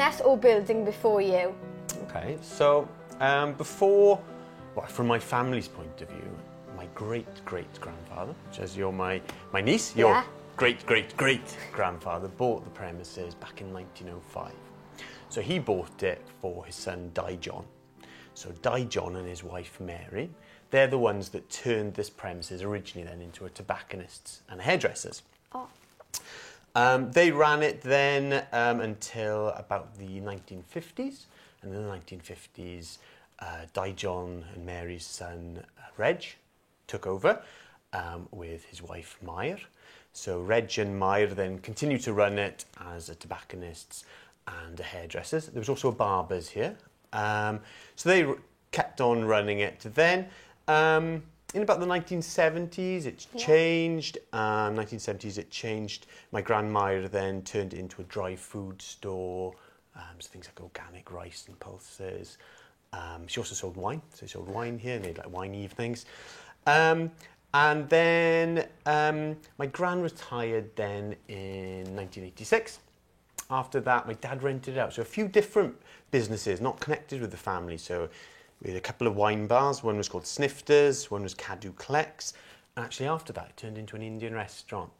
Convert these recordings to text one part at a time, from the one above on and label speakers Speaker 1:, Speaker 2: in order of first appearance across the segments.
Speaker 1: business or building before you?
Speaker 2: Okay, so from my family's point of view, my great-great-grandfather, which as you're my niece, your great-great-great-grandfather bought the premises back in 1905. So he bought it for his son, Di John. So Di John and his wife, Mary, they're the ones that turned this premises originally then into a tobacconist's and hairdressers.
Speaker 1: Oh.
Speaker 2: They ran it then until about the 1950s. And in the 1950s, Di John and Mary's son, Reg, took over with his wife, Mair. So Reg and Mair then continued to run it as a tobacconist's and a hairdresser's. There was also a barber's here. So they kept on running it. Then, in about the 1970s, it changed. 1970s, it changed. My grandmother then turned it into a dry food store. So things like organic rice and pulses. She also sold wine. So she sold wine here, and they had like wine evenings. And then my gran retired then in 1986. After that, my dad rented it out. So a few different businesses, not connected with the family. So we had a couple of wine bars. One was called Snifters, one was Cadu Clex. And actually after that, it turned into an Indian restaurant,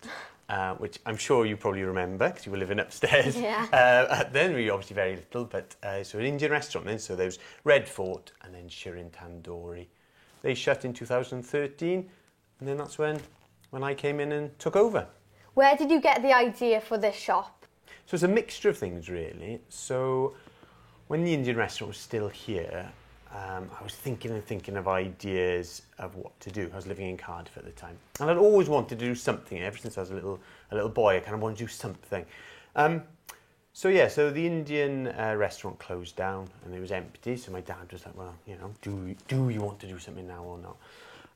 Speaker 2: which I'm sure you probably remember because you were living upstairs.
Speaker 1: Yeah.
Speaker 2: Then we were obviously very little, but so an Indian restaurant then. So there was Red Fort and then Shirin Tandoori. They shut in 2013, and then that's when I came in and took over.
Speaker 1: Where did you get the idea for this shop?
Speaker 2: So it's a mixture of things, really. So when the Indian restaurant was still here, I was thinking of ideas of what to do. I was living in Cardiff at the time, and I'd always wanted to do something. Ever since I was a little boy, I kind of wanted to do something. So the Indian restaurant closed down and it was empty. So my dad was like, "Well, do you want to do something now or not?"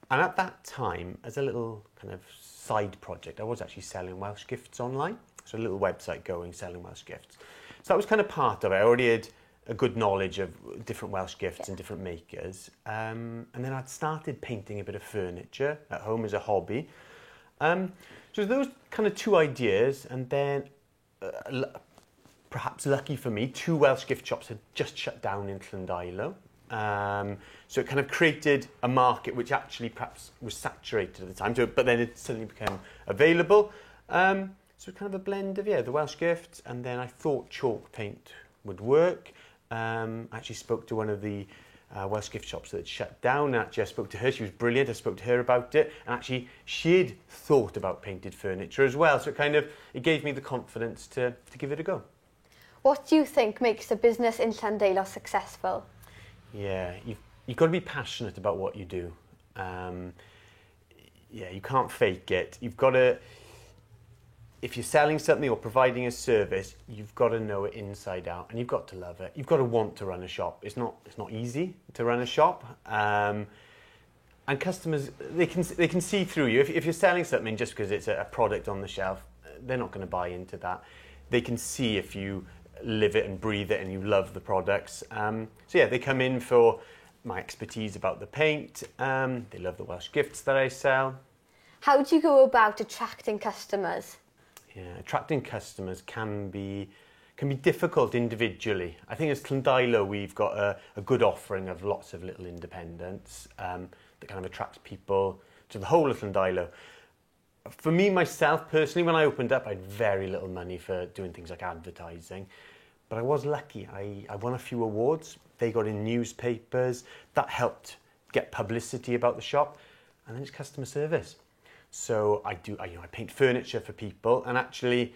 Speaker 2: And at that time, as a little kind of side project, I was actually selling Welsh gifts online. So a little website going, selling Welsh gifts. So that was kind of part of it. I already had a good knowledge of different Welsh gifts and different makers. And then I'd started painting a bit of furniture at home as a hobby. So those kind of two ideas, and then perhaps lucky for me, 2 Welsh gift shops had just shut down in Llandilo. So it kind of created a market which actually perhaps was saturated at the time, but then it suddenly became available. So kind of a blend of, the Welsh gifts, and then I thought chalk paint would work. I actually spoke to one of the Welsh gift shops that had shut down, and actually I spoke to her. She was brilliant. I spoke to her about it, and actually she'd thought about painted furniture as well. So it gave me the confidence to give it a go.
Speaker 1: What do you think makes a business in Llandilo successful?
Speaker 2: Yeah, you've got to be passionate about what you do. You can't fake it. You've got to... If you're selling something or providing a service, you've got to know it inside out, and you've got to love it. You've got to want to run a shop. It's not easy to run a shop, and customers they can see through you. If you're selling something just because it's a product on the shelf, they're not going to buy into that. They can see if you live it and breathe it and you love the products. They come in for my expertise about the paint. They love the Welsh gifts that I sell.
Speaker 1: How do you go about attracting customers?
Speaker 2: Yeah, attracting customers can be difficult individually. I think as Llandilo, we've got a good offering of lots of little independents that kind of attracts people to the whole of Llandilo. For me, myself, personally, when I opened up, I had very little money for doing things like advertising. But I was lucky. I won a few awards. They got in newspapers. That helped get publicity about the shop. And then it's customer service. So I paint furniture for people, and actually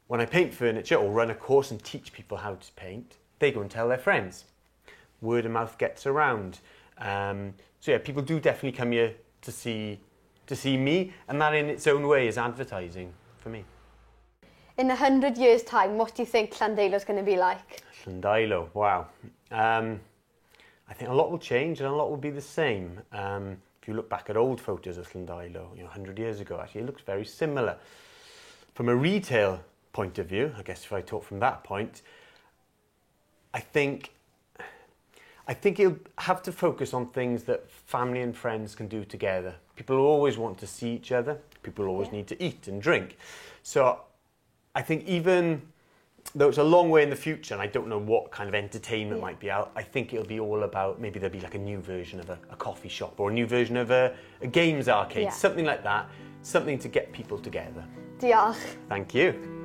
Speaker 2: when I paint furniture or run a course and teach people how to paint, they go and tell their friends. Word of mouth gets around. People do definitely come here to see me, and that in its own way is advertising for me.
Speaker 1: In 100 years' time, what do you think Llandilo's going to be like?
Speaker 2: Llandilo, wow. I think a lot will change and a lot will be the same. If you look back at old photos of Llandilo, 100 years ago, actually, it looks very similar. From a retail point of view, I guess if I talk from that point, I think you'll have to focus on things that family and friends can do together. People always want to see each other. People always need to eat and drink. So I think even though it's a long way in the future and I don't know what kind of entertainment
Speaker 1: Yeah.
Speaker 2: might be out, I think it'll be all about, maybe there'll be like a new version of a coffee shop or a new version of a games arcade,
Speaker 1: Yeah.
Speaker 2: something like that, something to get people together.
Speaker 1: Diolch.
Speaker 2: Thank you.